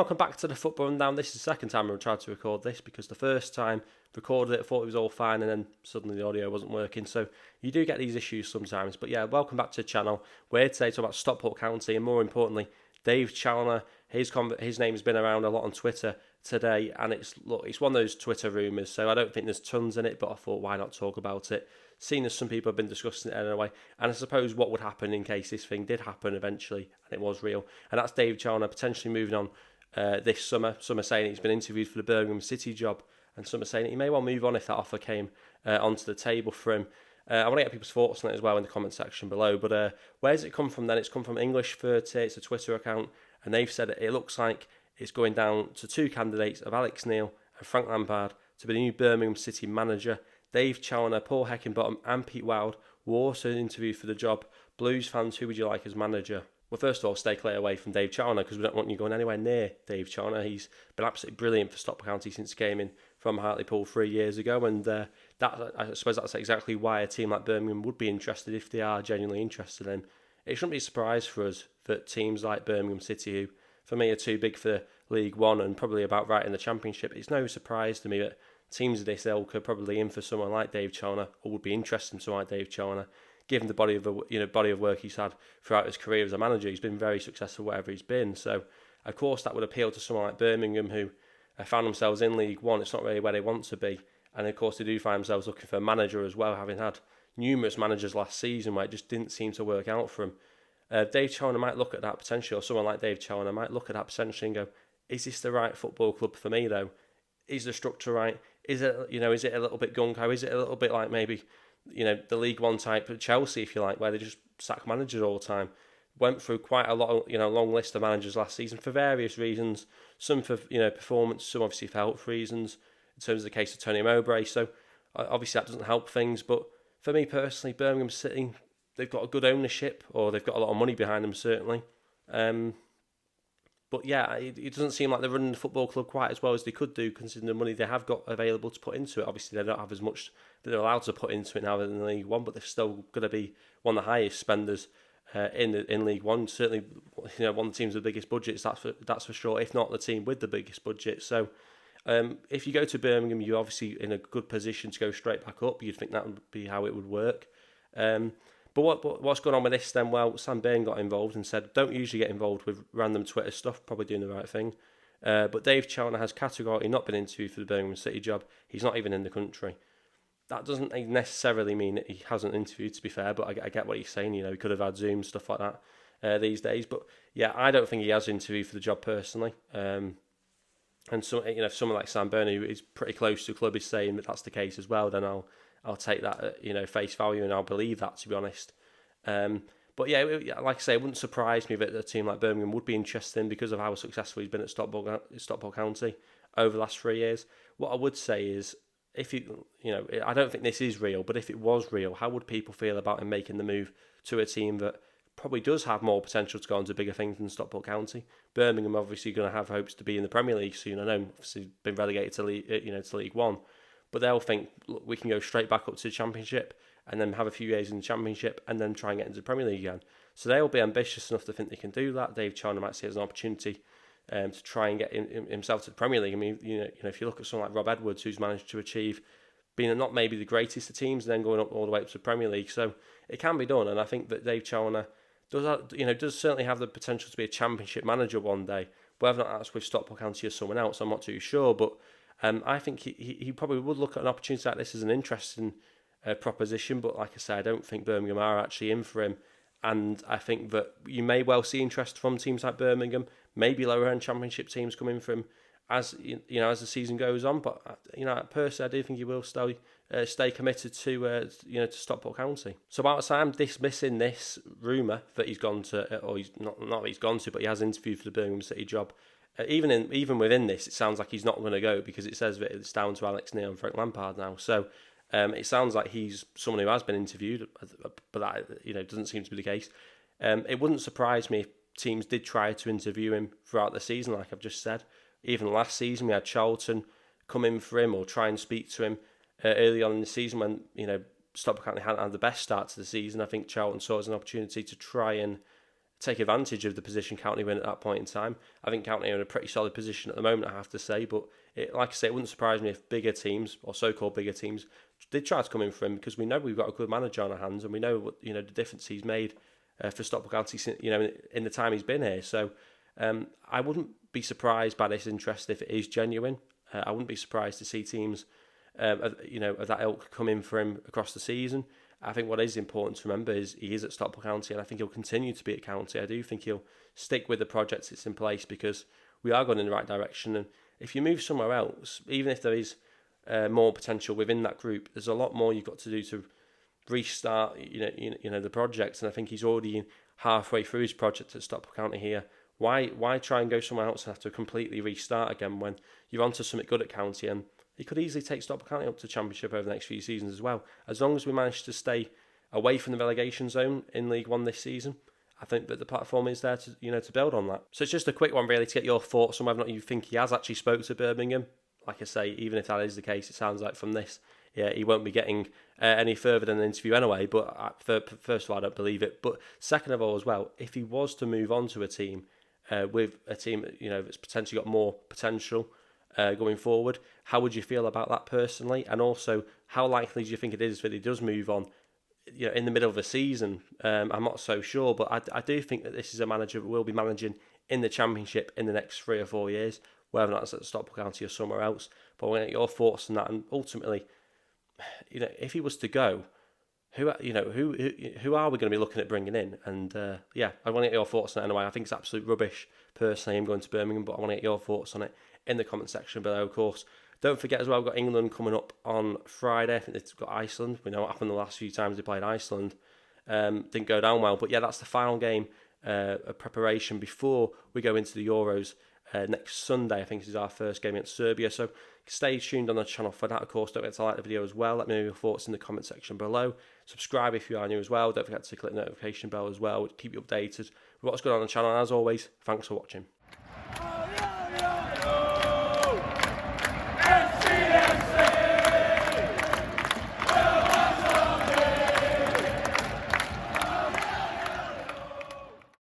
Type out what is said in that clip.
welcome back to the Football Rundown. This is the second time I've tried to record this because the first time recorded it, I thought it was all fine, and then suddenly the audio wasn't working. So you do get these issues sometimes. But yeah, welcome back to the channel. We're here today to talk about Stockport County, and more importantly, Dave Challinor. His name's been around a lot on Twitter today, and it's one of those Twitter rumours, so I don't think there's tons in it, but I thought, why not talk about it? Seeing as some people have been discussing it anyway, and I suppose what would happen in case this thing did happen eventually, and it was real, and that's Dave Challinor potentially moving on this summer. Some are saying he's been interviewed for the Birmingham City job, and some are saying he may well move on if that offer came onto the table for him. I want to get people's thoughts on it as well in the comment section below, but where's it come from then? It's come from English 30, it's a Twitter account, and they've said it looks like it's going down to two candidates of Alex Neil and Frank Lampard to be the new Birmingham City manager. Dave Challinor, Paul Heckingbottom and Pete Wild were also interviewed for the job. Blues fans, who would you like as manager? Well, first of all, stay clear away from Dave Challinor because we don't want you going anywhere near Dave Challinor. He's been absolutely brilliant for Stockport County since he came in from Hartlepool 3 years ago, and I suppose that's exactly why a team like Birmingham would be interested if they are genuinely interested in him. It shouldn't be a surprise for us that teams like Birmingham City, who for me are too big for League One and probably about right in the Championship, it's no surprise to me that teams of this ilk are probably in for someone like Dave Challinor, or would be interested in someone like Dave Challinor, given the body of work he's had throughout his career as a manager. He's been very successful wherever he's been. So, of course, that would appeal to someone like Birmingham, who found themselves in League One. It's not really where they want to be, and of course they do find themselves looking for a manager as well, having had numerous managers last season where it just didn't seem to work out for him. Dave Challinor might look at that potential, or someone like Dave Challinor might look at that potential and go, is this the right football club for me though? Is the structure right? Is it a little bit gung-ho? Is it a little bit like maybe, the League One type of Chelsea, if you like, where they just sack managers all the time? Went through quite a lot, long list of managers last season for various reasons. Some for, performance, some obviously for health reasons, in terms of the case of Tony Mowbray. So obviously that doesn't help things. But for me personally, Birmingham City, they've got a good ownership, or they've got a lot of money behind them, certainly. But yeah, it doesn't seem like they're running the football club quite as well as they could do, considering the money they have got available to put into it. Obviously, they don't have as much that they're allowed to put into it now than in League One, but they're still going to be one of the highest spenders in League One. Certainly, one of the teams with the biggest budgets, that's for sure, if not the team with the biggest budget. So, if you go to Birmingham, you're obviously in a good position to go straight back up. You'd think that would be how it would work. But what's going on with this then? Well, Sam Bain got involved and said, don't usually get involved with random Twitter stuff, probably doing the right thing. But Dave Challinor has categorically not been interviewed for the Birmingham City job. He's not even in the country. That doesn't necessarily mean that he hasn't interviewed, to be fair, but I get what he's saying. He could have had Zoom, stuff like that these days. But yeah, I don't think he has interviewed for the job personally. And so, if someone like Sam Bain, who is pretty close to the club, is saying that that's the case as well, then I'll take that at, face value, and I'll believe that, to be honest. But yeah, like I say, it wouldn't surprise me that a team like Birmingham would be interested in because of how successful he's been at Stockport County over the last 3 years. What I would say is, if I don't think this is real, but if it was real, how would people feel about him making the move to a team that probably does have more potential to go on to bigger things than Stockport County? Birmingham obviously going to have hopes to be in the Premier League soon. I know obviously been relegated to League One. But they'll think, look, we can go straight back up to the Championship and then have a few years in the Championship and then try and get into the Premier League again. So they'll be ambitious enough to think they can do that. Dave Challinor might see it as an opportunity to try and get himself to the Premier League. I mean, if you look at someone like Rob Edwards, who's managed to achieve being not maybe the greatest of teams and then going up all the way up to the Premier League. So it can be done. And I think that Dave Challinor does certainly have the potential to be a Championship manager one day. Whether or not that's with Stockport County or someone else, I'm not too sure. But I think he probably would look at an opportunity like this as an interesting proposition, but like I say, I don't think Birmingham are actually in for him, and I think that you may well see interest from teams like Birmingham, maybe lower end Championship teams come in for him as as the season goes on. But personally, I do think he will stay committed to Stockport County. So whilst I'm dismissing this rumour that he's gone to, or he's not that he's gone to, but he has interviewed for the Birmingham City job. Even within this, it sounds like he's not going to go because it says that it's down to Alex Neil and Frank Lampard now. So it sounds like he's someone who has been interviewed, but that doesn't seem to be the case. It wouldn't surprise me if teams did try to interview him throughout the season, like I've just said. Even last season, we had Charlton come in for him or try and speak to him early on in the season when Stockport County hadn't had the best start to the season. I think Charlton saw it as an opportunity to try and take advantage of the position County were in at that point in time. I think County are in a pretty solid position at the moment, I have to say, but like I say, it wouldn't surprise me if bigger teams, or so-called bigger teams, did try to come in for him, because we know we've got a good manager on our hands, and we know what, the difference he's made for Stockport County, in the time he's been here. So I wouldn't be surprised by this interest if it is genuine. I wouldn't be surprised to see teams of that ilk come in for him across the season. I think what is important to remember is he is at Stockport County, and I think he'll continue to be at County. I do think he'll stick with the projects that's in place, because we are going in the right direction. And if you move somewhere else, even if there is more potential within that group, there's a lot more you've got to do to restart the project. And I think he's already halfway through his project at Stockport County here. Why try and go somewhere else and have to completely restart again when you're onto something good at County? And he could easily take Stockport County up to Championship over the next few seasons as well. As long as we manage to stay away from the relegation zone in League One this season, I think that the platform is there to build on that. So it's just a quick one really to get your thoughts on whether or not you think he has actually spoke to Birmingham. Like I say, even if that is the case, it sounds like from this, he won't be getting any further than an interview anyway. But first of all, I don't believe it. But second of all as well, if he was to move on to a team with a team that's potentially got more potential going forward, how would you feel about that personally? And also, how likely do you think it is that he does move on in the middle of the season? I'm not so sure, but I do think that this is a manager who will be managing in the Championship in the next 3 or 4 years, whether or not it's at Stockport County or somewhere else. But I want to get your thoughts on that. And ultimately, if he was to go, who are we going to be looking at bringing in? And I want to get your thoughts on it anyway. I think it's absolute rubbish, personally, him going to Birmingham, but I want to get your thoughts on it in the comment section below, of course. Don't forget as well, we've got England coming up on Friday. I think they've got Iceland. We know what happened the last few times they played Iceland. Didn't go down well. But yeah, that's the final game of preparation before we go into the Euros next Sunday. I think this is our first game against Serbia. So stay tuned on the channel for that, of course. Don't forget to like the video as well. Let me know your thoughts in the comment section below. Subscribe if you are new as well. Don't forget to click the notification bell as well. Keep you updated with what's going on the channel. And as always, thanks for watching.